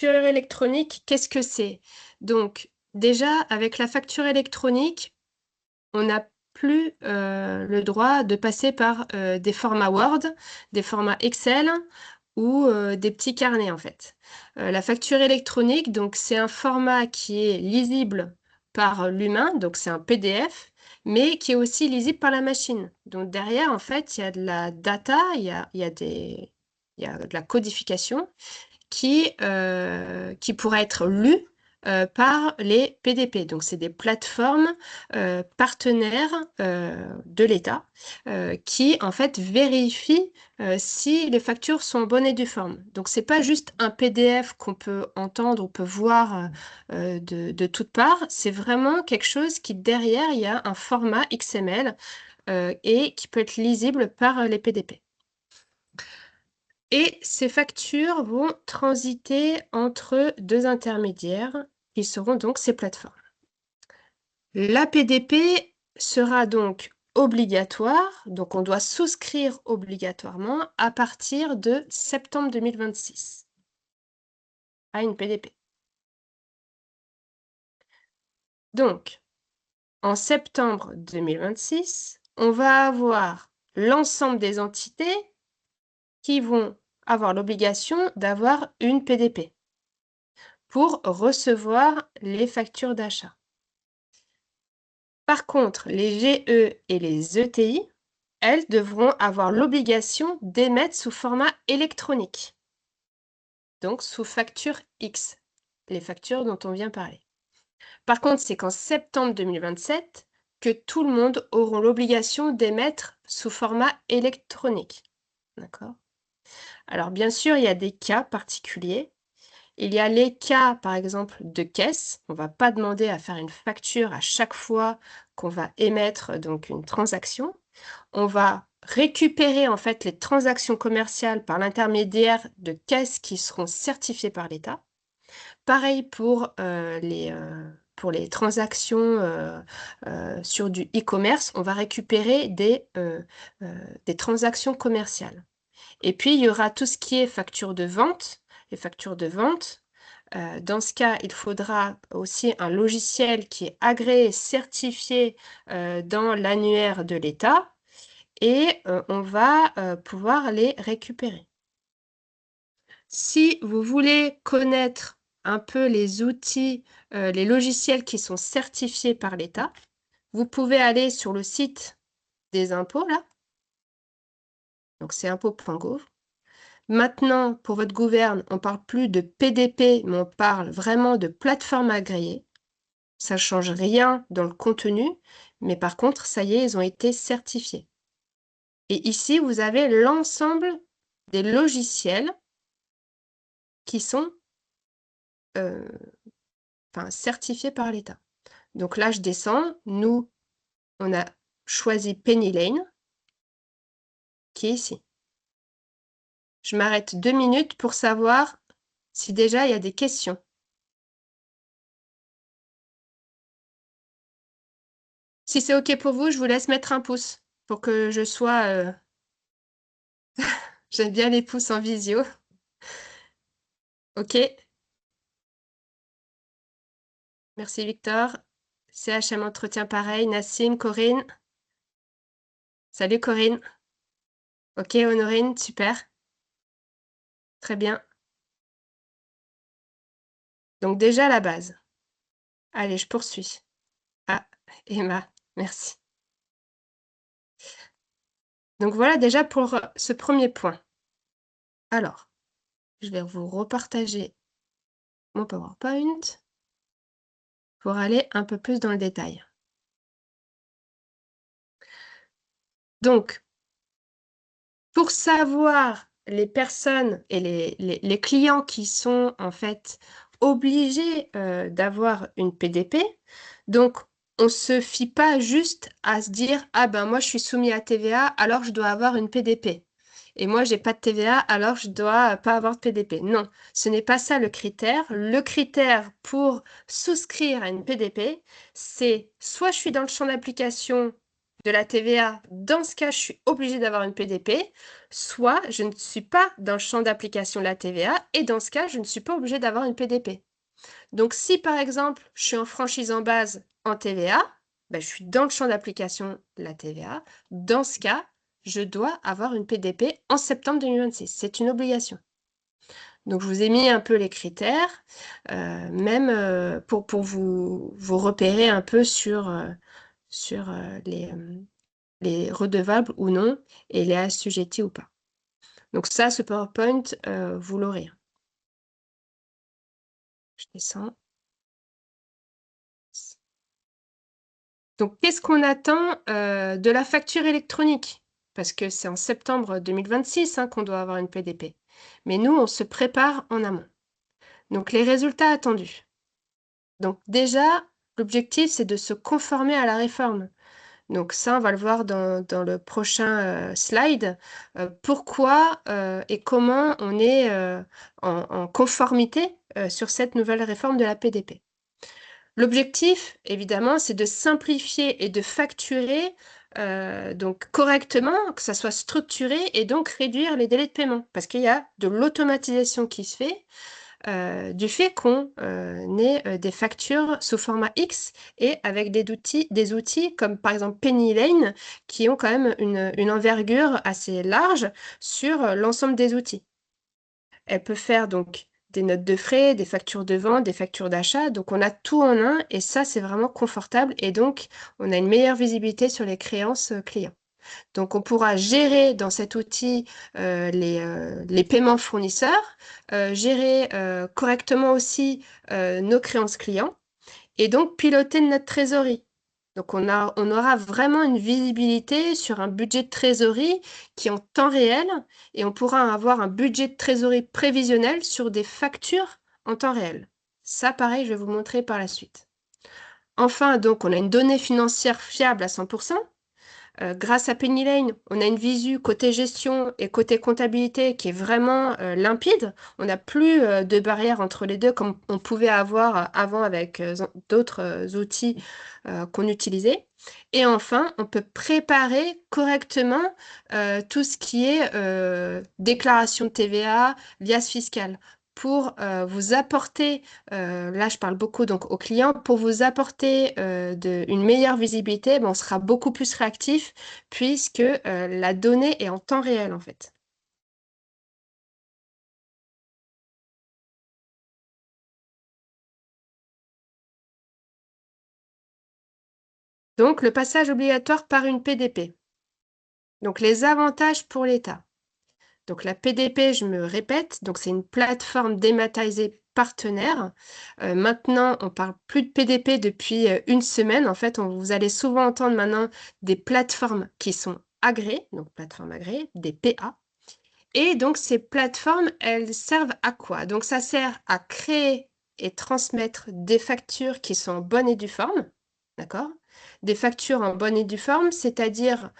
Facture électronique, qu'est-ce que c'est? Donc, déjà, avec la facture électronique, on n'a plus le droit de passer par des formats Word, des formats Excel ou des petits carnets, en fait. La facture électronique, donc, c'est un format qui est lisible par l'humain, donc c'est un PDF, mais qui est aussi lisible par la machine. Donc, derrière, en fait, il y a de la data, il y a de la codification qui pourrait être lu par les PDP. Donc, c'est des plateformes partenaires de l'État qui, en fait, vérifient si les factures sont en bonne et due forme. Donc, c'est pas juste un PDF qu'on peut entendre ou peut voir de toutes parts. C'est vraiment quelque chose qui, derrière, il y a un format XML et qui peut être lisible par les PDP. Et ces factures vont transiter entre deux intermédiaires, qui seront donc ces plateformes. La PDP sera donc obligatoire, donc on doit souscrire obligatoirement à partir de septembre 2026 à une PDP. Donc, en septembre 2026, on va avoir l'ensemble des entités qui vont avoir l'obligation d'avoir une PDP pour recevoir les factures d'achat. Par contre, les GE et les ETI, elles devront avoir l'obligation d'émettre sous format électronique, donc sous facture X, les factures dont on vient parler. Par contre, c'est qu'en septembre 2027 que tout le monde aura l'obligation d'émettre sous format électronique. D'accord? Alors, bien sûr, il y a des cas particuliers. Il y a les cas, par exemple, de caisse. On ne va pas demander à faire une facture à chaque fois qu'on va émettre donc une transaction. On va récupérer en fait les transactions commerciales par l'intermédiaire de caisses qui seront certifiées par l'État. Pareil pour les transactions sur du e-commerce, on va récupérer des transactions commerciales. Et puis, il y aura tout ce qui est facture de vente. Les factures de vente, dans ce cas, il faudra aussi un logiciel qui est agréé et certifié dans l'annuaire de l'État et on va pouvoir les récupérer. Si vous voulez connaître un peu les outils, les logiciels qui sont certifiés par l'État, vous pouvez aller sur le site des impôts, là. Donc, c'est impôts.gouv. Maintenant, pour votre gouverne, on ne parle plus de PDP, mais on parle vraiment de plateforme agréée. Ça ne change rien dans le contenu, mais par contre, ça y est, ils ont été certifiés. Et ici, vous avez l'ensemble des logiciels qui sont certifiés par l'État. Donc là, je descends. Nous, on a choisi Penny Lane, qui est ici. Je m'arrête 2 minutes pour savoir si déjà il y a des questions. Si c'est OK pour vous, je vous laisse mettre un pouce pour que je sois... J'aime bien les pouces en visio. OK. Merci Victor. CHM Entretien pareil. Nassim, Corinne. Salut Corinne. OK Honorine, super. Très bien. Donc déjà la base. Allez, je poursuis. Ah, Emma, merci. Donc voilà déjà pour ce premier point. Alors, je vais vous repartager mon PowerPoint pour aller un peu plus dans le détail. Donc, pour savoir les personnes et les clients qui sont en fait obligés d'avoir une PDP, donc on ne se fie pas juste à se dire « Ah ben moi je suis soumis à TVA, alors je dois avoir une PDP. Et moi j'ai pas de TVA, alors je dois pas avoir de PDP. » Non, ce n'est pas ça le critère. Le critère pour souscrire à une PDP, c'est soit je suis dans le champ d'application de la TVA, dans ce cas, je suis obligée d'avoir une PDP, soit je ne suis pas dans le champ d'application de la TVA et dans ce cas, je ne suis pas obligée d'avoir une PDP. Donc si par exemple, je suis en franchise en base en TVA, ben, je suis dans le champ d'application de la TVA. Dans ce cas, je dois avoir une PDP en septembre 2026. C'est une obligation. Donc je vous ai mis un peu les critères, même pour vous repérer un peu sur les redevables ou non et les assujettis ou pas. Donc ça, ce PowerPoint, vous l'aurez. Je descends. Donc, qu'est-ce qu'on attend de la facture électronique? Parce que c'est en septembre 2026 hein, qu'on doit avoir une PDP. Mais nous, on se prépare en amont. Donc, les résultats attendus. Donc, déjà, l'objectif, c'est de se conformer à la réforme. Donc, ça, on va le voir dans le prochain slide. Pourquoi et comment on est en conformité sur cette nouvelle réforme de la PDP. L'objectif, évidemment, c'est de simplifier et de facturer donc correctement, que ça soit structuré et donc réduire les délais de paiement. Parce qu'il y a de l'automatisation qui se fait du fait qu'on ait des factures sous format X et avec des outils comme par exemple Penny Lane qui ont quand même une envergure assez large sur l'ensemble des outils. Elle peut faire donc des notes de frais, des factures de vente, des factures d'achat. Donc, on a tout en un et ça, c'est vraiment confortable. Et donc, on a une meilleure visibilité sur les créances clients. Donc, on pourra gérer dans cet outil les paiements fournisseurs, gérer correctement aussi nos créances clients et donc piloter notre trésorerie. Donc, on aura vraiment une visibilité sur un budget de trésorerie qui est en temps réel et on pourra avoir un budget de trésorerie prévisionnel sur des factures en temps réel. Ça, pareil, je vais vous montrer par la suite. Enfin, donc, on a une donnée financière fiable à 100%. Grâce à Penny Lane, on a une visu côté gestion et côté comptabilité qui est vraiment limpide. On n'a plus de barrière entre les deux comme on pouvait avoir avant avec d'autres outils qu'on utilisait. Et enfin, on peut préparer correctement tout ce qui est déclaration de TVA, liasse fiscale pour vous apporter, là je parle beaucoup donc aux clients, pour vous apporter une meilleure visibilité, ben, on sera beaucoup plus réactif puisque la donnée est en temps réel en fait. Donc le passage obligatoire par une PDP. Donc les avantages pour l'État. Donc la PDP, je me répète, donc c'est une plateforme dématérialisée partenaire. Maintenant, on parle plus de PDP depuis une semaine. En fait, vous allez souvent entendre maintenant des plateformes qui sont agréées, donc plateformes agréées, des PA. Et donc ces plateformes, elles servent à quoi? Donc ça sert à créer et transmettre des factures qui sont en bonne et due forme, d'accord? Des factures en bonne et due forme, c'est-à-dire,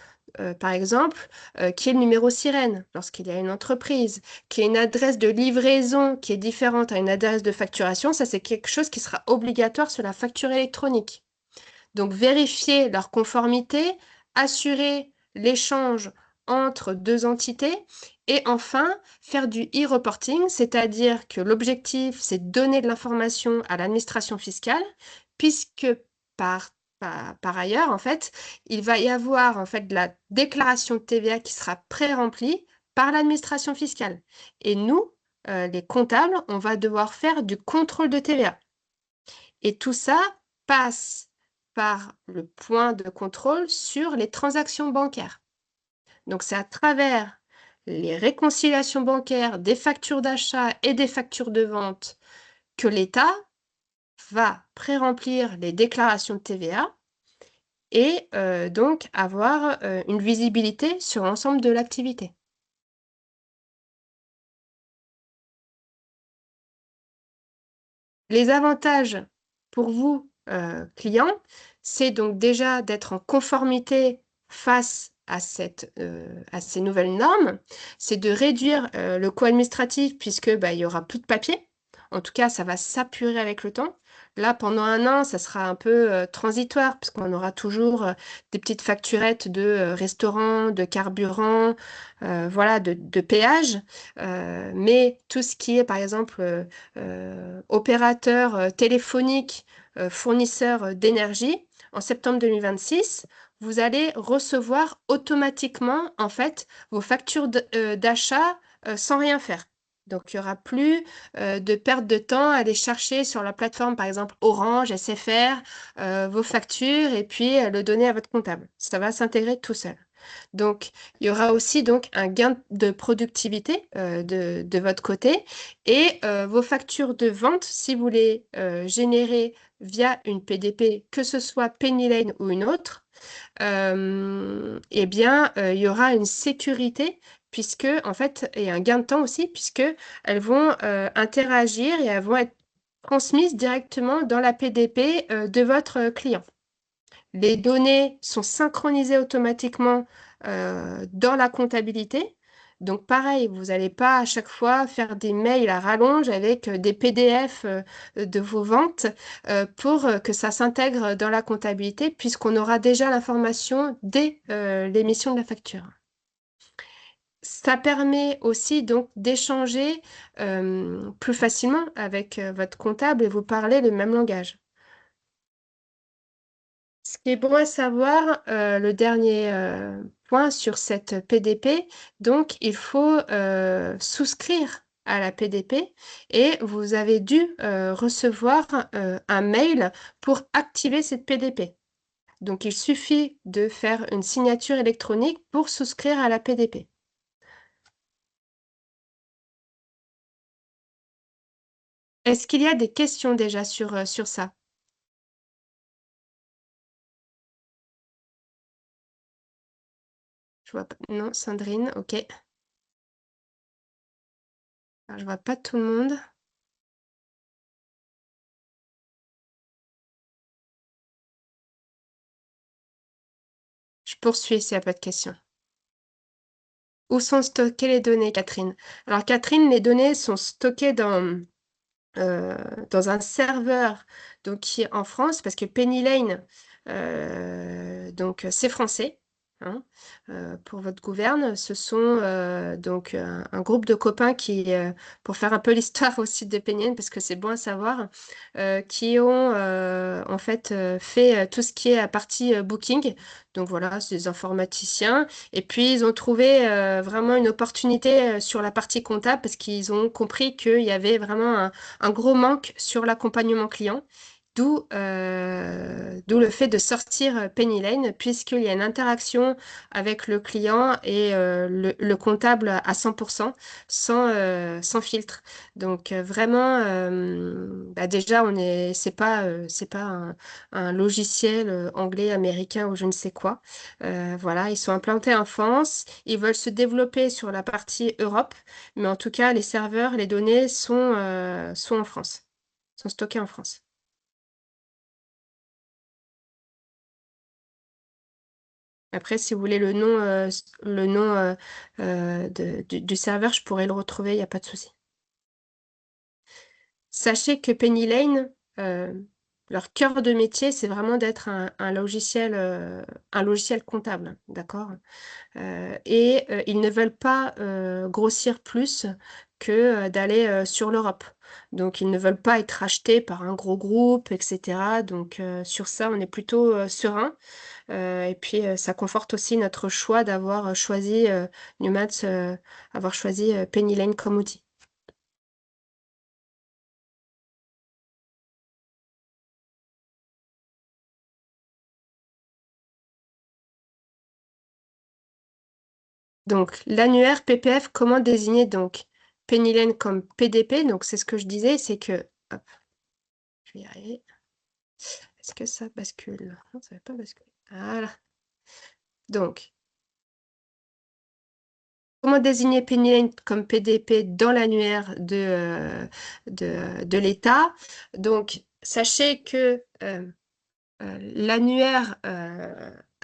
par exemple, qui est le numéro sirène lorsqu'il y a une entreprise, qui est une adresse de livraison qui est différente à une adresse de facturation, ça c'est quelque chose qui sera obligatoire sur la facture électronique. Donc vérifier leur conformité, assurer l'échange entre deux entités et enfin faire du e-reporting, c'est-à-dire que l'objectif c'est de donner de l'information à l'administration fiscale puisque par, par ailleurs en fait il va y avoir en fait de la déclaration de TVA qui sera pré-remplie par l'administration fiscale et nous les comptables on va devoir faire du contrôle de TVA et tout ça passe par le point de contrôle sur les transactions bancaires. Donc, c'est à travers les réconciliations bancaires des factures d'achat et des factures de vente que l'État va pré-remplir les déclarations de TVA et donc avoir une visibilité sur l'ensemble de l'activité. Les avantages pour vous, clients, c'est donc déjà d'être en conformité face à ces nouvelles normes. C'est de réduire le coût administratif puisque bah, il y aura plus de papier. En tout cas, ça va s'apurer avec le temps. Là, pendant 1 an, ça sera un peu, transitoire puisqu'on aura toujours, des petites facturettes de, restaurant, de carburant, voilà, de péage. Mais tout ce qui est, par exemple, opérateur, téléphonique, fournisseur, d'énergie, en septembre 2026, vous allez recevoir automatiquement, en fait, vos factures d'achat, sans rien faire. Donc, il y aura plus, de perte de temps à aller chercher sur la plateforme, par exemple Orange, SFR, vos factures et puis, le donner à votre comptable. Ça va s'intégrer tout seul. Donc, il y aura aussi donc un gain de productivité, de votre côté et vos factures de vente, si vous les, générez via une PDP, que ce soit Penny Lane ou une autre, eh bien, il y aura une sécurité puisque en fait et un gain de temps aussi puisque elles vont, interagir et elles vont être transmises directement dans la PDP, de votre client. Les données sont synchronisées automatiquement, dans la comptabilité. Donc pareil, vous n'allez pas à chaque fois faire des mails à rallonge avec, des PDF, de vos ventes, pour, que ça s'intègre dans la comptabilité puisqu'on aura déjà l'information dès, l'émission de la facture. Ça permet aussi donc d'échanger, plus facilement avec, votre comptable et vous parlez le même langage. Ce qui est bon à savoir, le dernier, point sur cette PDP, donc il faut, souscrire à la PDP et vous avez dû, recevoir, un mail pour activer cette PDP. Donc il suffit de faire une signature électronique pour souscrire à la PDP. Est-ce qu'il y a des questions déjà sur ça? Je vois pas non, Sandrine, OK. Alors je vois pas tout le monde. Je poursuis s'il y a pas de questions. Où sont stockées les données, Catherine? Alors Catherine, les données sont stockées heu, dans un serveur donc qui est en France parce que Penny Lane, donc c'est français, hein, pour votre gouverne. Ce sont, donc un groupe de copains qui, pour faire un peu l'histoire aussi de Penny Lane parce que c'est bon à savoir, qui ont, en fait, fait, tout ce qui est la partie, booking. Donc voilà, c'est des informaticiens et puis ils ont trouvé, vraiment une opportunité, sur la partie comptable parce qu'ils ont compris qu'il y avait vraiment un gros manque sur l'accompagnement client, d'où le fait de sortir, Penny Lane puisqu'il y a une interaction avec le client et le comptable à 100 sans filtre. Donc vraiment, bah, déjà c'est pas un logiciel, anglais, américain ou je ne sais quoi. Voilà, ils sont implantés en France, ils veulent se développer sur la partie Europe, mais en tout cas les serveurs, les données sont en France, sont stockés en France. Après, si vous voulez le nom, du serveur, je pourrais le retrouver, il y a pas de souci. Sachez que Penny Lane, leur cœur de métier, c'est vraiment d'être un logiciel comptable, d'accord? Et ils ne veulent pas, grossir plus que, d'aller, sur l'Europe. Donc ils ne veulent pas être rachetés par un gros groupe et cetera. Donc sur ça, on est plutôt, serein. Et puis, ça conforte aussi notre choix d'avoir, choisi, Newmats, avoir choisi, Penny Lane comme outil. Donc l'annuaire PPF, comment désigner donc Penny Lane comme PDP? Donc c'est ce que je disais, c'est que hop, je vais y arriver. Est-ce que ça bascule? Non, ça va pas basculer. Voilà. Donc, comment désigner Penny Lane comme PDP dans l'annuaire de l'État? Donc, sachez que l'annuaire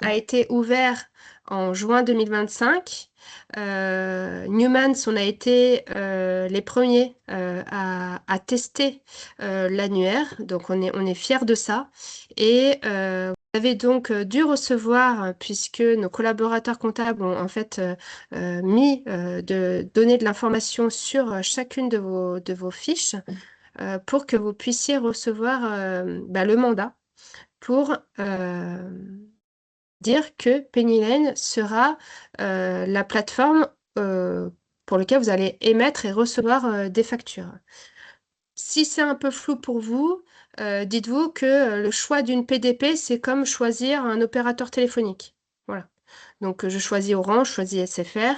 a été ouvert en juin 2025. Newmans, on a été les premiers à tester l'annuaire, donc on est fiers de ça. Et vous avez donc dû recevoir, puisque nos collaborateurs comptables ont en fait donné de l'information sur chacune de vos fiches pour que vous puissiez recevoir le mandat pour dire que Penny Lane sera la plateforme euh, pour laquelle vous allez émettre et recevoir des factures. Si c'est un peu flou pour vous, dites-vous que le choix d'une PDP, c'est comme choisir un opérateur téléphonique. Voilà. Donc, je choisis Orange, je choisis SFR.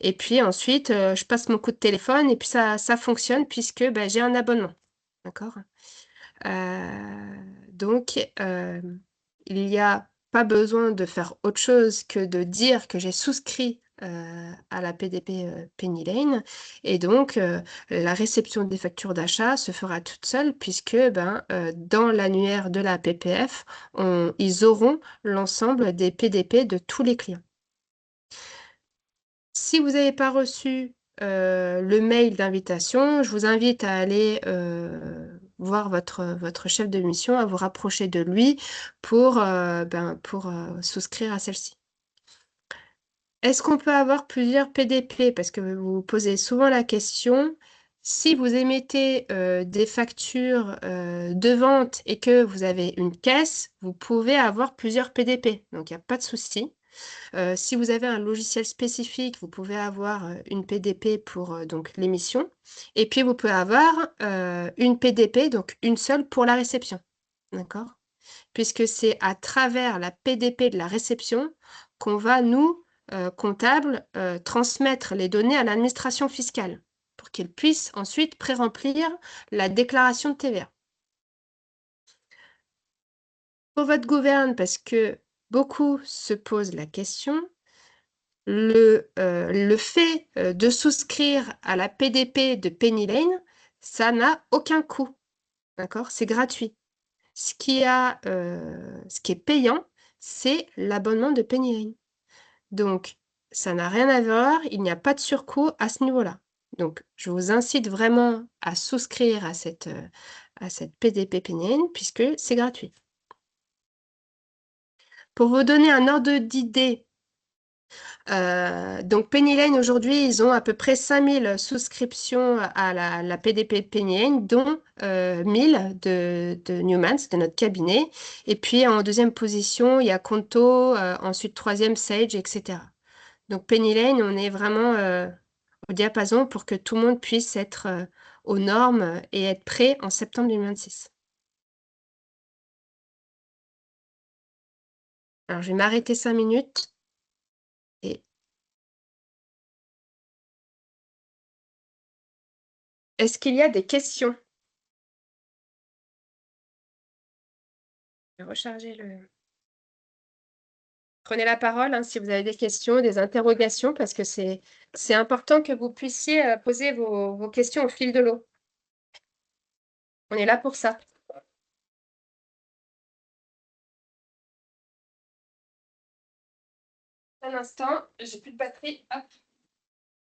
Et puis ensuite, je passe mon coup de téléphone et puis ça fonctionne puisque j'ai un abonnement. D'accord? Donc, il n'y a pas besoin de faire autre chose que de dire que j'ai souscrit à la PDP Penny Lane. Et donc, la réception des factures d'achat se fera toute seule puisque dans l'annuaire de la PPF, ils auront l'ensemble des PDP de tous les clients. Si vous n'avez pas reçu le mail d'invitation, je vous invite à aller voir votre chef de mission, à vous rapprocher de lui pour souscrire à celle-ci. Est-ce qu'on peut avoir plusieurs PDP? Parce que vous vous posez souvent la question. Si vous émettez des factures de vente et que vous avez une caisse, vous pouvez avoir plusieurs PDP. Donc, il n'y a pas de souci. Si vous avez un logiciel spécifique, vous pouvez avoir une PDP pour donc l'émission. Et puis, vous pouvez avoir une PDP, donc une seule pour la réception. D'accord? Puisque c'est à travers la PDP de la réception qu'on va, nous, comptables, transmettre les données à l'administration fiscale pour qu'ils puissent ensuite pré-remplir la déclaration de TVA. Pour votre gouverne, parce que beaucoup se posent la question, le fait de souscrire à la PDP de Penny Lane, ça n'a aucun coût. D'accord? C'est gratuit. Ce qui est payant, c'est l'abonnement de Penny Lane. Donc, ça n'a rien à voir, il n'y a pas de surcoût à ce niveau-là. Donc, je vous incite vraiment à souscrire à cette PDP Penny Lane puisque c'est gratuit. Pour vous donner un ordre d'idée, donc Penny Lane, aujourd'hui, ils ont à peu près 5000 souscriptions à la PDP Penny Lane, dont 1000 de Newmans, de notre cabinet. Et puis en deuxième position, il y a Conto, ensuite troisième Sage, etc. Donc Penny Lane, on est vraiment au diapason pour que tout le monde puisse être aux normes et être prêt en septembre 2026. Alors je vais m'arrêter 5 minutes. Et est-ce qu'il y a des questions? Je vais recharger le... Prenez la parole si vous avez des questions, des interrogations, parce que c'est important que vous puissiez poser vos questions au fil de l'eau. On est là pour ça. Un instant, j'ai plus de batterie. Hop.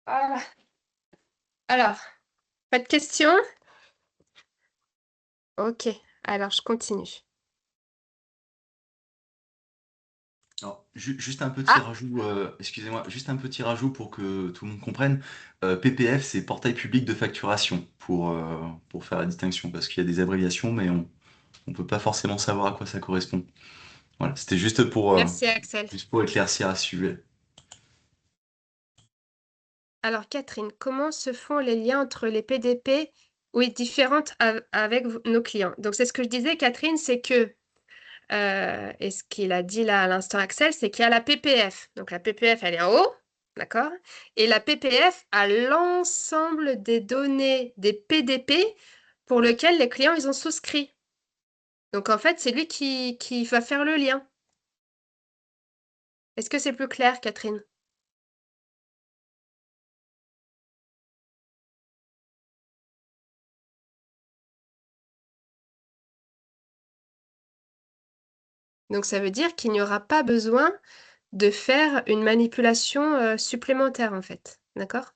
Voilà. Alors, pas de questions? Ok, alors je continue. Alors, juste un petit Ah, rajout, excusez-moi, juste un petit rajout pour que tout le monde comprenne. PPF, c'est portail public de facturation pour faire la distinction, parce qu'il y a des abréviations, mais on ne peut pas forcément savoir à quoi ça correspond. Voilà, c'était merci Axel. juste pour éclaircir à ce sujet. Alors Catherine, comment se font les liens entre les PDP, oui, différentes avec nos clients? Donc c'est ce que je disais, Catherine, c'est que et ce qu'il a dit là à l'instant Axel, c'est qu'il y a la PPF. Donc la PPF, elle est en haut, d'accord? Et la PPF a l'ensemble des données des PDP pour lesquels les clients, ils ont souscrit. Donc en fait, c'est lui qui va faire le lien. Est-ce que c'est plus clair, Catherine? Donc, ça veut dire qu'il n'y aura pas besoin de faire une manipulation supplémentaire, en fait. D'accord?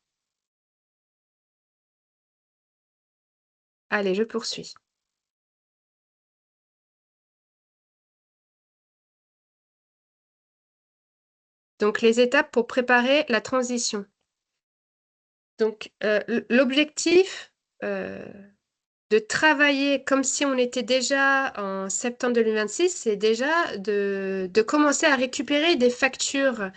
Allez, je poursuis. Donc, les étapes pour préparer la transition. Donc, l'objectif de travailler comme si on était déjà en septembre 2026, c'est déjà de commencer à récupérer des factures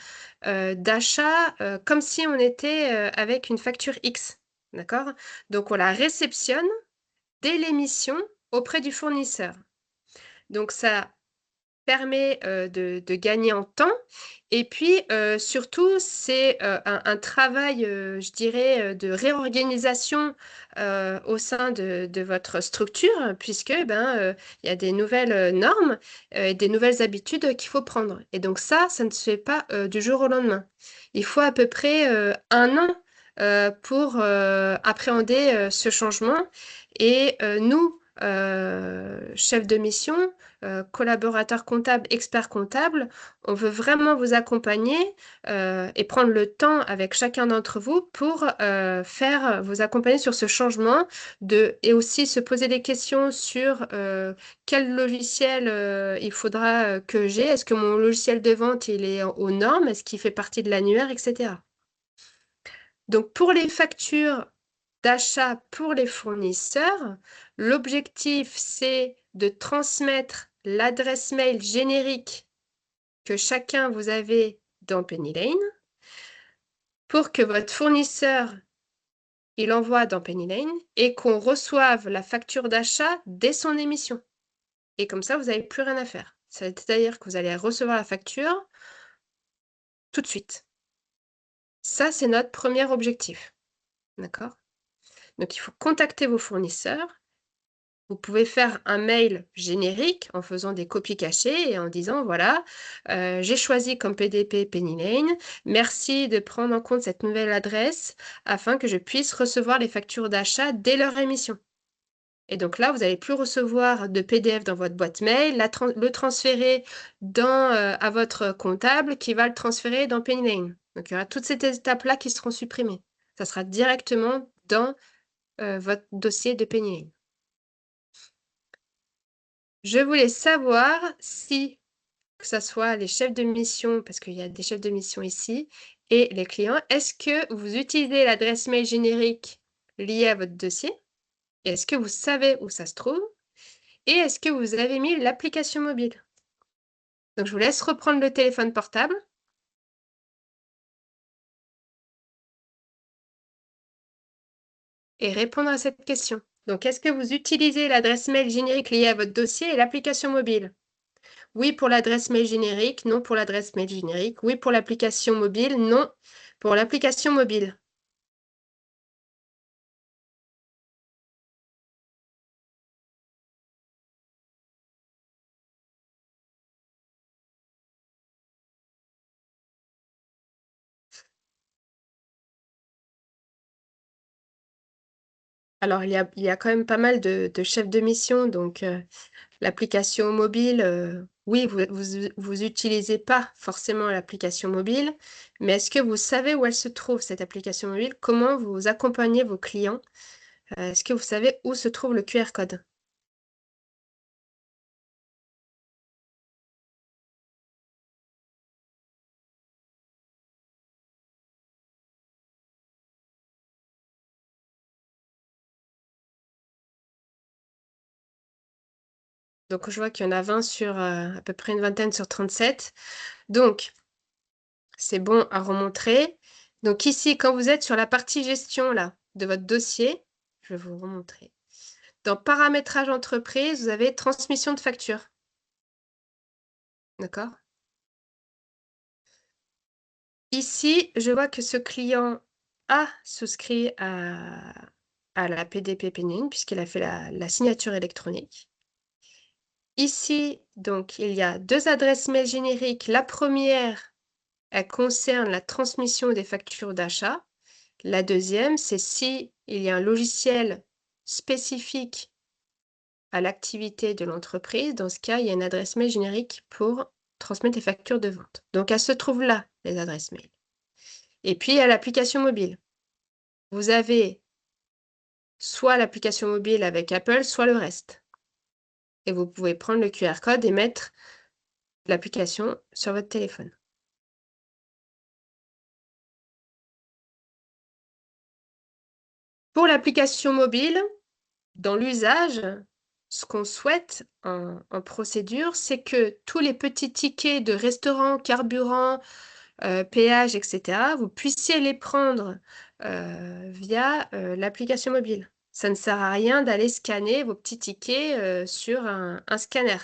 d'achat comme si on était avec une facture X. D'accord? Donc, on la réceptionne dès l'émission auprès du fournisseur. Donc, ça permet de gagner en temps. Et puis, surtout, c'est un travail, je dirais, de réorganisation au sein de votre structure, puisque il y a des nouvelles normes et des nouvelles habitudes qu'il faut prendre. Et donc ça ne se fait pas du jour au lendemain. Il faut à peu près 1 an pour appréhender ce changement. Et nous, chefs de mission, collaborateurs comptables, experts comptables, on veut vraiment vous accompagner et prendre le temps avec chacun d'entre vous pour vous accompagner sur ce changement et aussi se poser des questions sur quel logiciel il faudra que j'ai. Est-ce que mon logiciel de vente il est aux normes? Est-ce qu'il fait partie de l'annuaire, etc. Donc pour les factures d'achat pour les fournisseurs, l'objectif c'est de transmettre l'adresse mail générique que chacun vous avez dans Penny Lane pour que votre fournisseur il envoie dans Penny Lane et qu'on reçoive la facture d'achat dès son émission. Et comme ça, vous n'avez plus rien à faire. C'est-à-dire que vous allez recevoir la facture tout de suite. Ça, c'est notre premier objectif. D'accord? Donc, il faut contacter vos fournisseurs. Vous pouvez faire un mail générique en faisant des copies cachées et en disant, voilà, j'ai choisi comme PDP Penny Lane. Merci de prendre en compte cette nouvelle adresse afin que je puisse recevoir les factures d'achat dès leur émission. Et donc là, vous n'allez plus recevoir de PDF dans votre boîte mail, le transférer à votre comptable qui va le transférer dans Penny Lane. Donc il y aura toutes ces étapes-là qui seront supprimées. Ça sera directement dans votre dossier de Penny Lane. Je voulais savoir si, que ce soit les chefs de mission, parce qu'il y a des chefs de mission ici, et les clients, est-ce que vous utilisez l'adresse mail générique liée à votre dossier? Est-ce que vous savez où ça se trouve? Et est-ce que vous avez mis l'application mobile? Donc, je vous laisse reprendre le téléphone portable et répondre à cette question. Donc, est-ce que vous utilisez l'adresse mail générique liée à votre dossier et l'application mobile? Oui pour l'adresse mail générique, non pour l'adresse mail générique. Oui pour l'application mobile, non pour l'application mobile. Alors, il y a quand même pas mal de chefs de mission, donc l'application mobile, oui, vous utilisez pas forcément l'application mobile, mais est-ce que vous savez où elle se trouve, cette application mobile? Comment vous accompagnez vos clients? Est-ce que vous savez où se trouve le QR code? Donc, je vois qu'il y en a 20 sur à peu près une vingtaine sur 37. Donc, c'est bon à remontrer. Donc ici, quand vous êtes sur la partie gestion là, de votre dossier, je vais vous remontrer. Dans paramétrage entreprise, vous avez transmission de facture. D'accord? Ici, je vois que ce client a souscrit à la PDP Penning puisqu'il a fait la signature électronique. Ici, donc, il y a 2 adresses mail génériques. La première, elle concerne la transmission des factures d'achat. La deuxième, c'est si il y a un logiciel spécifique à l'activité de l'entreprise, dans ce cas, il y a une adresse mail générique pour transmettre les factures de vente. Donc elles se trouvent là, les adresses mail. Et puis il y a l'application mobile. Vous avez soit l'application mobile avec Apple, soit le reste. Et vous pouvez prendre le QR code et mettre l'application sur votre téléphone. Pour l'application mobile, dans l'usage, ce qu'on souhaite en procédure, c'est que tous les petits tickets de restaurant, carburant, péage, et cetera, vous puissiez les prendre, via, l'application mobile. Ça ne sert à rien d'aller scanner vos petits tickets, sur un scanner,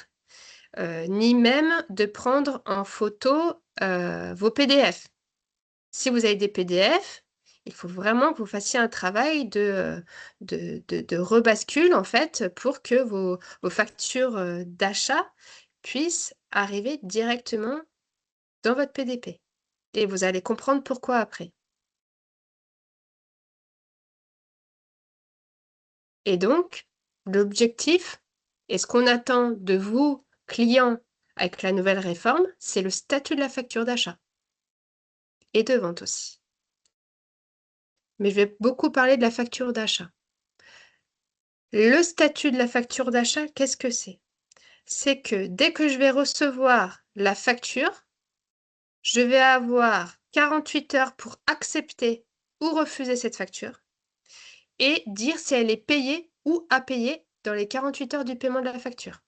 ni même de prendre en photo, vos PDF. Si vous avez des PDF, il faut vraiment que vous fassiez un travail de rebascule, en fait, pour que vos factures, d'achat puissent arriver directement dans votre PDP et vous allez comprendre pourquoi après. Et donc, l'objectif et ce qu'on attend de vous, clients, avec la nouvelle réforme, c'est le statut de la facture d'achat et de vente aussi. Mais je vais beaucoup parler de la facture d'achat. Le statut de la facture d'achat, qu'est-ce que c'est? C'est que dès que je vais recevoir la facture, je vais avoir 48 heures pour accepter ou refuser cette facture et dire si elle est payée ou à payer dans les 48 heures du paiement de la facture.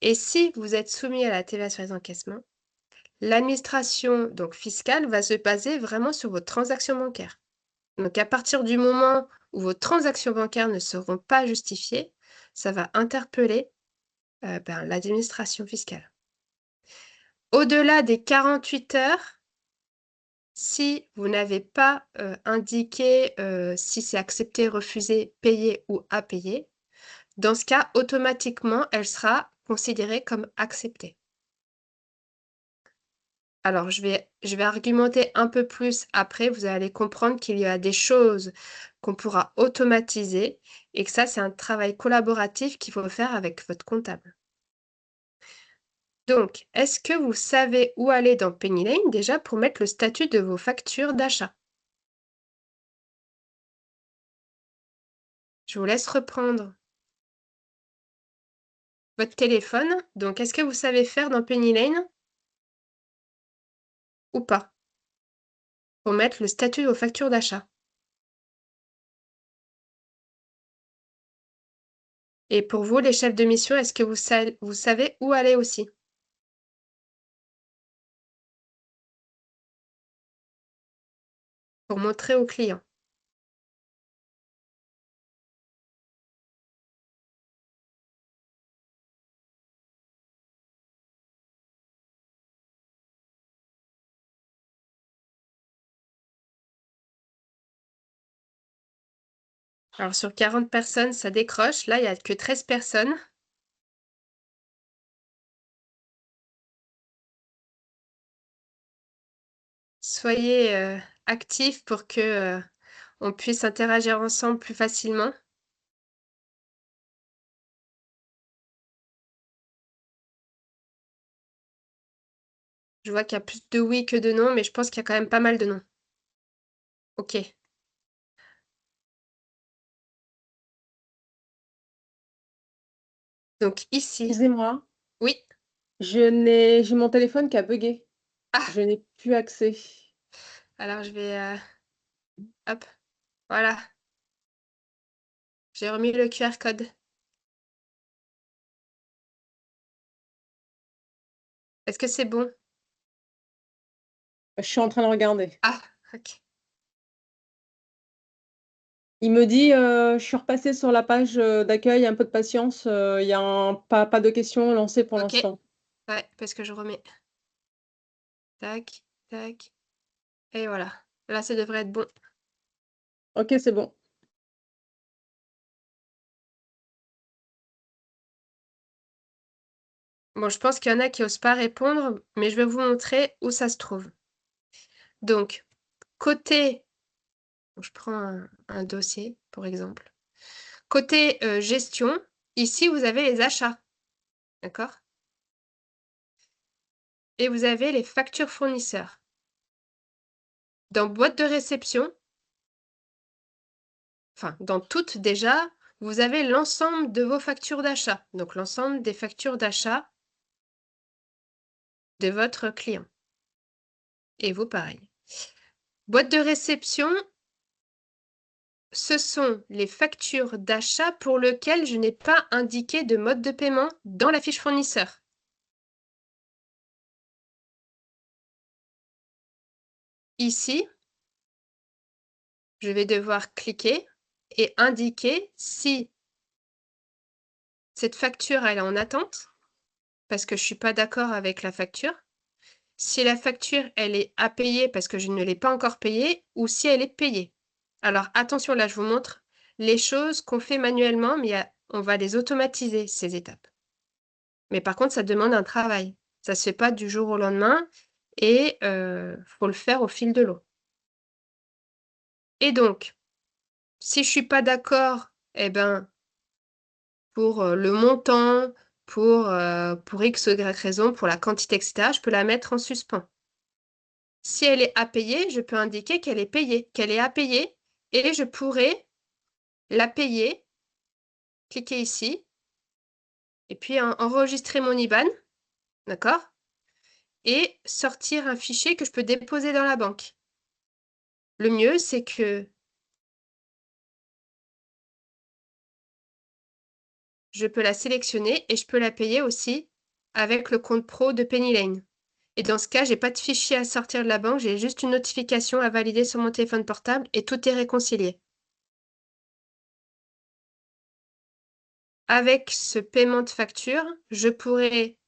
Et si vous êtes soumis à la TVA sur les encaissements, l'administration donc fiscale va se baser vraiment sur vos transactions bancaires. Donc à partir du moment où vos transactions bancaires ne seront pas justifiées, ça va interpeller, l'administration fiscale. Au-delà des 48 heures, si vous n'avez pas, indiqué, si c'est accepté, refusé, payé ou à payer, dans ce cas, automatiquement, elle sera considérée comme acceptée. Alors je vais argumenter un peu plus après, vous allez comprendre qu'il y a des choses qu'on pourra automatiser et que ça, c'est un travail collaboratif qu'il faut faire avec votre comptable. Donc, est-ce que vous savez où aller dans Penny Lane déjà pour mettre le statut de vos factures d'achat? Je vous laisse reprendre votre téléphone. Donc, est-ce que vous savez faire dans Penny Lane ou pas? Pour mettre le statut de vos factures d'achat. Et pour vous, les chefs de mission, est-ce que vous savez où aller aussi? Pour montrer aux clients. Alors sur 40 personnes, ça décroche. Là, il y a que 13 personnes. Soyez, actifs pour que, on puisse interagir ensemble plus facilement. Je vois qu'il y a plus de oui que de non, mais je pense qu'il y a quand même pas mal de non. OK. Donc ici Excusez-moi, oui? j'ai mon téléphone qui a buggé. Ah! Je n'ai plus accès. Alors je vais, hop, voilà, j'ai remis le QR code. Est-ce que c'est bon? Je suis en train de regarder. Ah! OK. Il me dit, je suis repassée sur la page, d'accueil, un peu de patience, il y a pas de questions lancées pour OK. l'instant. Ouais, parce que je remets. Tac, tac et voilà. Là, ça devrait être bon. OK, c'est bon. Bon, je pense qu'il y en a qui osent pas répondre, mais je vais vous montrer où ça se trouve. Donc, côté je prends un dossier, pour exemple. Côté, gestion, Ici, vous avez les achats, d'accord? Et vous avez les factures fournisseurs. Dans boîte de réception, enfin, dans toutes déjà, vous avez l'ensemble de vos factures d'achat, donc l'ensemble des factures d'achat de votre client. Et vous, pareil. Boîte de réception, ce sont les factures d'achat pour lesquelles je n'ai pas indiqué de mode de paiement dans la fiche fournisseur. Ici, je vais devoir cliquer et indiquer si cette facture elle est en attente, parce que je ne suis pas d'accord avec la facture, si la facture elle est à payer parce que je ne l'ai pas encore payée, ou si elle est payée. Alors attention, là je vous montre les choses qu'on fait manuellement, mais on va les automatiser, ces étapes. Mais par contre, ça demande un travail. Ça ne se fait pas du jour au lendemain et faut le faire au fil de l'eau. Et donc, si je ne suis pas d'accord, eh ben, pour le montant, pour X ou Y raison, pour la quantité, etc., je peux la mettre en suspens. Si elle est à payer, je peux indiquer qu'elle est payée, qu'elle est à payer, et je pourrais la payer, cliquer ici, et puis enregistrer mon IBAN, d'accord? Et sortir un fichier que je peux déposer dans la banque. Le mieux, c'est que je peux la sélectionner et je peux la payer aussi avec le compte pro de Penny Lane. Et dans ce cas, je n'ai pas de fichier à sortir de la banque, j'ai juste une notification à valider sur mon téléphone portable et tout est réconcilié. Avec ce paiement de facture, je pourrais,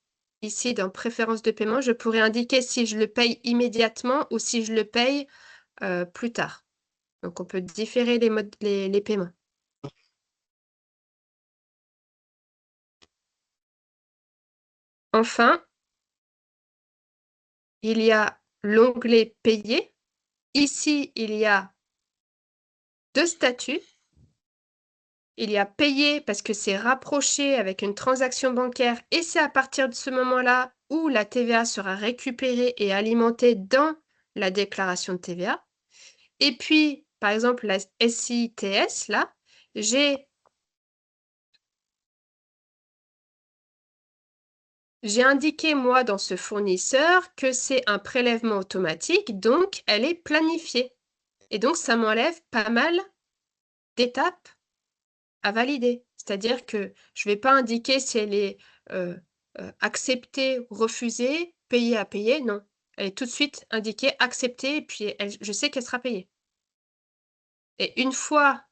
ici dans préférences de paiement, je pourrais indiquer si je le paye immédiatement ou si je le paye plus tard. Donc on peut différer les paiements. Enfin, il y a l'onglet Payer. Ici, il y a deux statuts. Il y a Payer parce que c'est rapproché avec une transaction bancaire et c'est à partir de ce moment-là où la TVA sera récupérée et alimentée dans la déclaration de TVA. Et puis, par exemple, la SITS, là, j'ai indiqué, moi, dans ce fournisseur, que c'est un prélèvement automatique, donc elle est planifiée. Et donc, ça m'enlève pas mal d'étapes à valider. C'est-à-dire que je ne vais pas indiquer si elle est acceptée, refusée, payée à payer. Non, elle est tout de suite indiquée acceptée et puis je sais qu'elle sera payée. Et une fois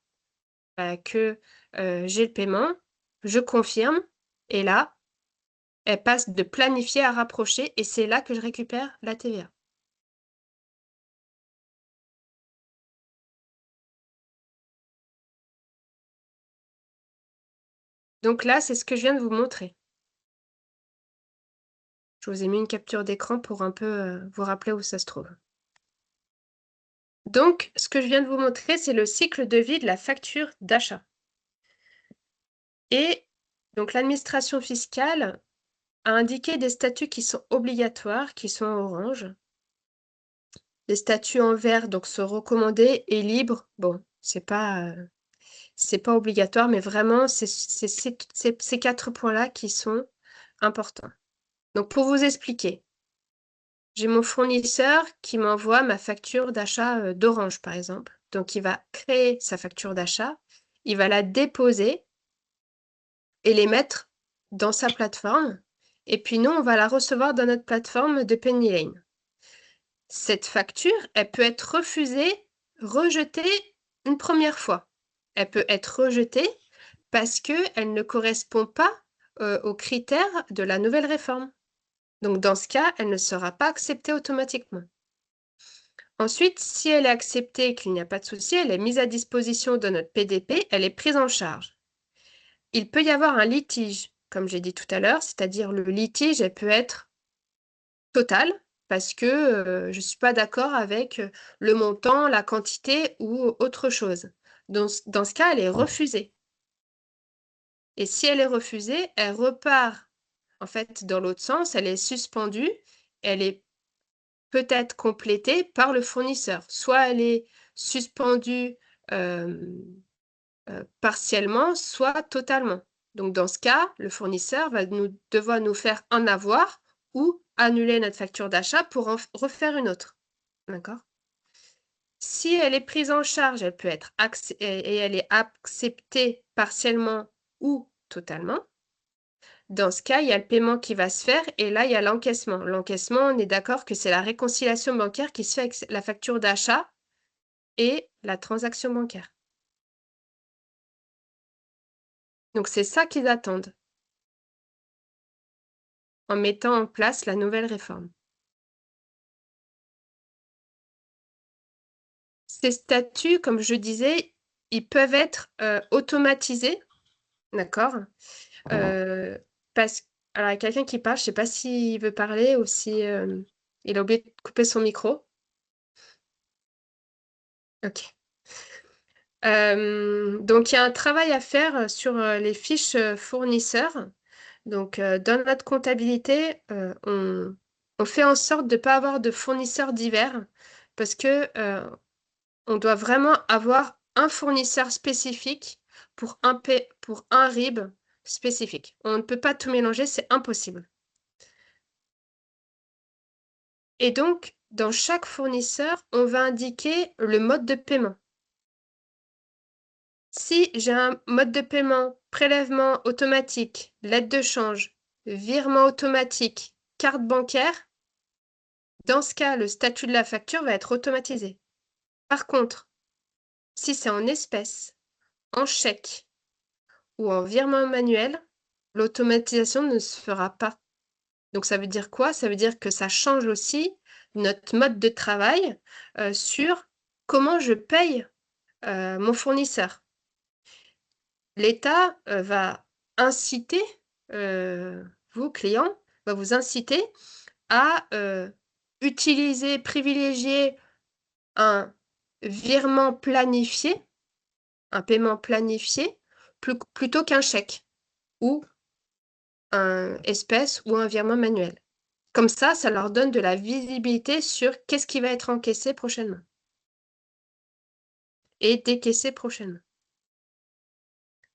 que j'ai le paiement, je confirme et là, elle passe de planifier à rapprocher et c'est là que je récupère la TVA. Donc là, c'est ce que je viens de vous montrer. Je vous ai mis une capture d'écran pour un peu vous rappeler où ça se trouve. Donc, ce que je viens de vous montrer, c'est le cycle de vie de la facture d'achat. Et donc, l'administration fiscale a indiqué des statuts qui sont obligatoires, qui sont en orange. Les statuts en vert donc sont recommandés et libres. Bon, c'est pas obligatoire, mais vraiment, c'est ces 4 points-là qui sont importants. Donc, pour vous expliquer, j'ai mon fournisseur qui m'envoie ma facture d'achat d'Orange, par exemple. Donc, il va créer sa facture d'achat, il va la déposer et les mettre dans sa plateforme. Et puis, nous, on va la recevoir dans notre plateforme de Penny Lane. Cette facture, elle peut être refusée, rejetée une première fois. Elle peut être rejetée parce qu'elle ne correspond pas aux critères de la nouvelle réforme. Donc, dans ce cas, elle ne sera pas acceptée automatiquement. Ensuite, si elle est acceptée et qu'il n'y a pas de souci, elle est mise à disposition de notre PDP, elle est prise en charge. Il peut y avoir un litige, comme j'ai dit tout à l'heure, c'est-à-dire le litige, elle peut être total, parce que je ne suis pas d'accord avec le montant, la quantité ou autre chose. Dans ce cas, elle est refusée. Et si elle est refusée, elle repart en fait dans l'autre sens, elle est suspendue, elle est peut-être complétée par le fournisseur. Soit elle est suspendue partiellement, soit totalement. Donc dans ce cas, le fournisseur va devoir nous faire un avoir ou annuler notre facture d'achat pour en refaire une autre. D'accord? Si elle est prise en charge, elle peut être et elle est acceptée partiellement ou totalement. Dans ce cas, il y a le paiement qui va se faire et là, il y a l'encaissement. L'encaissement, on est d'accord que c'est la réconciliation bancaire qui se fait avec la facture d'achat et la transaction bancaire. Donc, c'est ça qu'ils attendent en mettant en place la nouvelle réforme. Ces statuts, comme je disais, ils peuvent être automatisés, d'accord? Alors, il y a quelqu'un qui parle, je ne sais pas s'il veut parler ou si il a oublié de couper son micro. Ok. Donc, il y a un travail à faire sur les fiches fournisseurs. Donc, dans notre comptabilité, on fait en sorte de ne pas avoir de fournisseurs divers parce que on doit vraiment avoir un fournisseur spécifique pour pour un RIB spécifique. On ne peut pas tout mélanger, c'est impossible. Et donc, dans chaque fournisseur, on va indiquer le mode de paiement. Si j'ai un mode de paiement, prélèvement automatique, lettre de change, virement automatique, carte bancaire, dans ce cas, le statut de la facture va être automatisé. Par contre, si c'est en espèces, en chèque ou en virement manuel, l'automatisation ne se fera pas. Donc ça veut dire quoi? Ça veut dire que ça change aussi notre mode de travail sur comment je paye mon fournisseur. L'État va inciter, vous, clients, va vous inciter à utiliser, privilégier un virement planifié, un paiement planifié, plutôt qu'un chèque ou un espèce ou un virement manuel. Comme ça leur donne de la visibilité sur qu'est-ce qui va être encaissé prochainement et décaissé prochainement.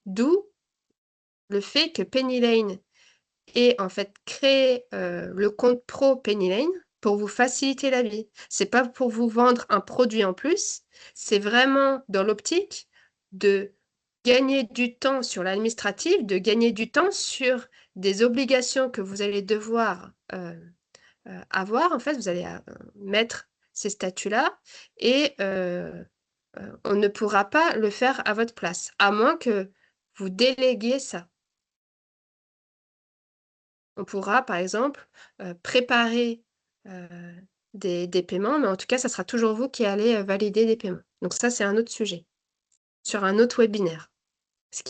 D'où le fait que Penny Lane ait en fait créé le compte pro Penny Lane pour vous faciliter la vie. C'est pas pour vous vendre un produit en plus, c'est vraiment dans l'optique de gagner du temps sur l'administratif, de gagner du temps sur des obligations que vous allez devoir avoir. En fait, vous allez mettre ces statuts-là et on ne pourra pas le faire à votre place, à moins que vous déléguiez ça. On pourra, par exemple, préparer des paiements, mais en tout cas, ça sera toujours vous qui allez valider des paiements. Donc ça, c'est un autre sujet, sur un autre webinaire. Parce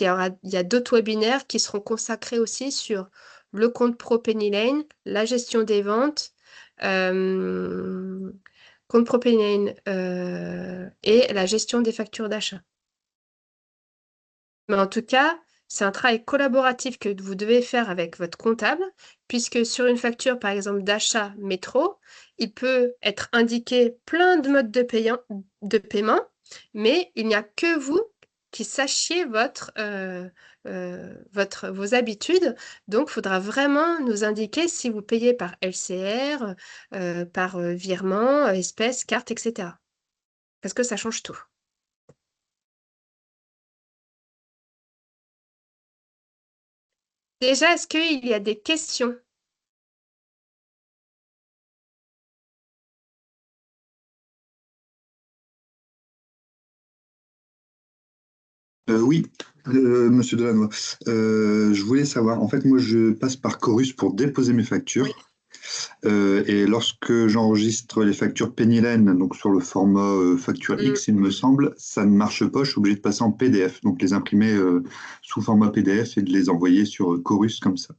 il y a d'autres webinaires qui seront consacrés aussi sur le compte pro Penny Lane, la gestion des ventes, compte pro Penny Lane et la gestion des factures d'achat. Mais en tout cas, c'est un travail collaboratif que vous devez faire avec votre comptable, puisque sur une facture, par exemple, d'achat métro, il peut être indiqué plein de modes de paiement, mais il n'y a que vous qui sachiez vos habitudes. Donc, il faudra vraiment nous indiquer si vous payez par LCR, par virement, espèce, carte, etc. Parce que ça change tout. Déjà, est-ce qu'il y a des questions? Oui, Monsieur Delannoy. Je voulais savoir, en fait, moi, je passe par Chorus pour déposer mes factures. Oui. Et lorsque j'enregistre les factures Penny Lane, donc sur le format facture X, il me semble, ça ne marche pas. Je suis obligé de passer en PDF, donc les imprimer sous format PDF et de les envoyer sur Chorus comme ça.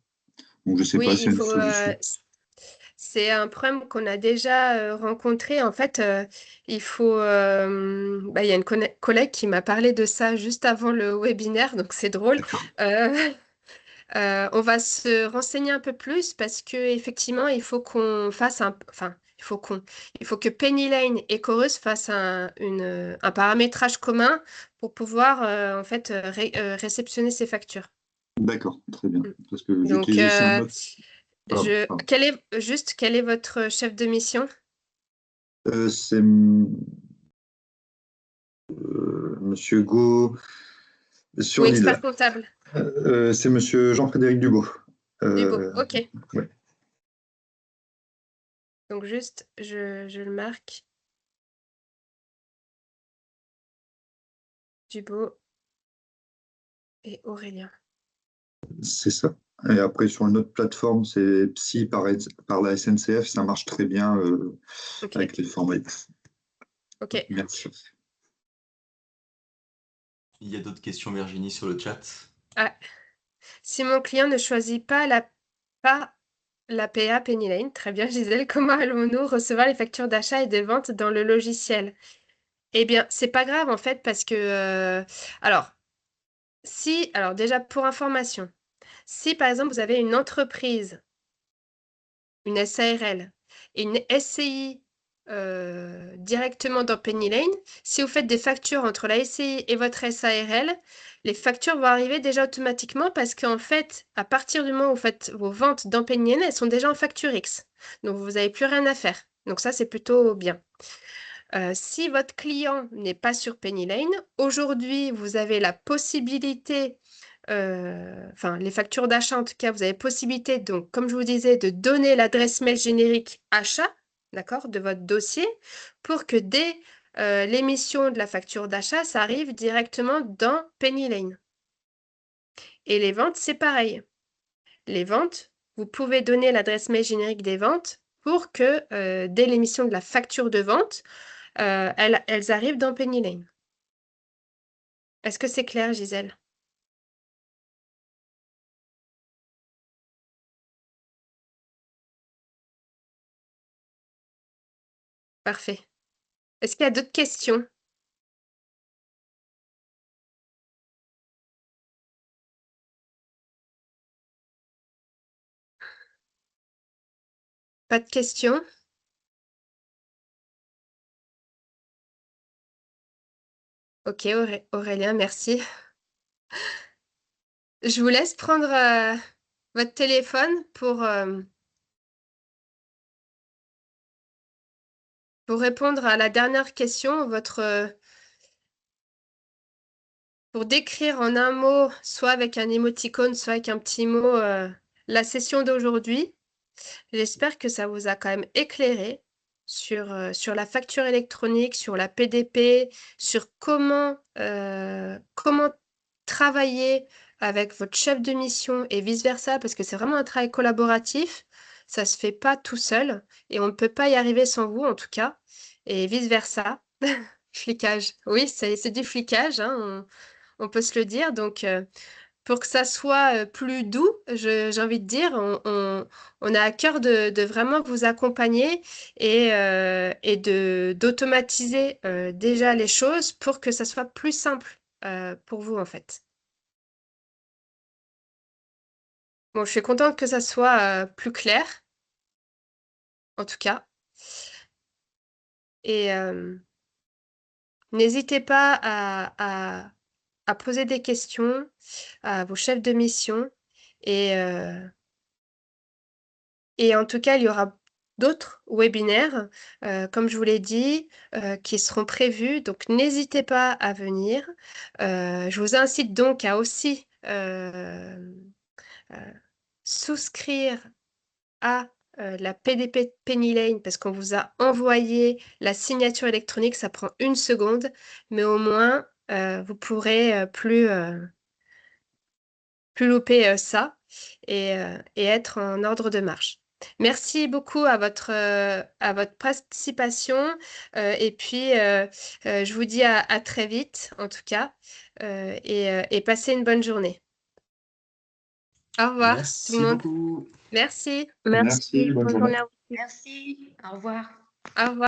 Donc, je ne sais Oui, pas s'il y a il une faut. solution. c'est un problème qu'on a déjà rencontré. En fait, il faut. Il y a une collègue qui m'a parlé de ça juste avant le webinaire, donc c'est drôle. D'accord. On va se renseigner un peu plus parce que effectivement, il faut qu'on fasse enfin, il faut que PennyLane et Chorus fassent un paramétrage commun pour pouvoir en fait réceptionner ces factures. D'accord, très bien. Mm. Parce que Donc, j'utilise aussi un autre. Pardon, pardon. quel est votre chef de mission? C'est Monsieur Go sur Ou l'île. expert comptable? C'est Monsieur Jean-Frédéric Dubo. Dubo, ok. Ouais. Donc juste, je le marque. Dubo et Aurélien. C'est ça. Et après, sur une autre plateforme, c'est Psy par la SNCF. Ça marche très bien Ok. avec les formats X. Ok. Merci. Il y a d'autres questions, Virginie, sur le chat? Ah, si mon client ne choisit pas la PA PennyLane, très bien, Gisèle, comment allons-nous recevoir les factures d'achat et de vente dans le logiciel? Eh bien, c'est pas grave en fait parce que alors déjà pour information, si par exemple vous avez une entreprise, une SARL et une SCI directement dans PennyLane, si vous faites des factures entre la SCI et votre SARL, les factures vont arriver déjà automatiquement parce qu'en fait, à partir du moment où vous faites vos ventes dans PennyLane, elles sont déjà en facture X. Donc vous n'avez plus rien à faire. Donc ça, c'est plutôt bien. Si votre client n'est pas sur PennyLane, aujourd'hui, vous avez la possibilité, enfin les factures d'achat en tout cas, vous avez possibilité, donc comme je vous disais, de donner l'adresse mail générique achat, d'accord, de votre dossier, pour que dès l'émission de la facture d'achat, ça arrive directement dans PennyLane. Et les ventes, c'est pareil. Les ventes, vous pouvez donner l'adresse mail générique des ventes pour que dès l'émission de la facture de vente, elles arrivent dans PennyLane. Est-ce que c'est clair, Gisèle? Parfait. Est-ce qu'il y a d'autres questions? Pas de questions? Ok, Aurélien, merci. Je vous laisse prendre votre téléphone pour répondre à la dernière question, pour décrire en un mot, soit avec un émoticône, soit avec un petit mot, la session d'aujourd'hui. J'espère que ça vous a quand même éclairé sur la facture électronique, sur la PDP, sur comment travailler avec votre chef de mission et vice-versa, parce que c'est vraiment un travail collaboratif. Ça se fait pas tout seul et on ne peut pas y arriver sans vous, en tout cas, et vice-versa. Flicage. Oui, c'est du flicage, hein, on peut se le dire. Donc, pour que ça soit plus doux, j'ai envie de dire, on a à cœur de vraiment vous accompagner et d'automatiser déjà les choses pour que ça soit plus simple pour vous, en fait. Bon, je suis contente que ça soit plus clair, en tout cas. Et n'hésitez pas à poser des questions à vos chefs de mission. Et en tout cas, il y aura d'autres webinaires, comme je vous l'ai dit, qui seront prévus. Donc, n'hésitez pas à venir. Je vous incite donc à aussi souscrire à la PDP PennyLane parce qu'on vous a envoyé la signature électronique. Ça prend 1 seconde, mais au moins, vous pourrez plus louper ça et être en ordre de marche. Merci beaucoup à votre participation et puis je vous dis à très vite en tout cas et passez une bonne journée. Au revoir tout le Merci monde. beaucoup. Merci. Merci, bonne journée. À vous. Merci. Au revoir. Au revoir.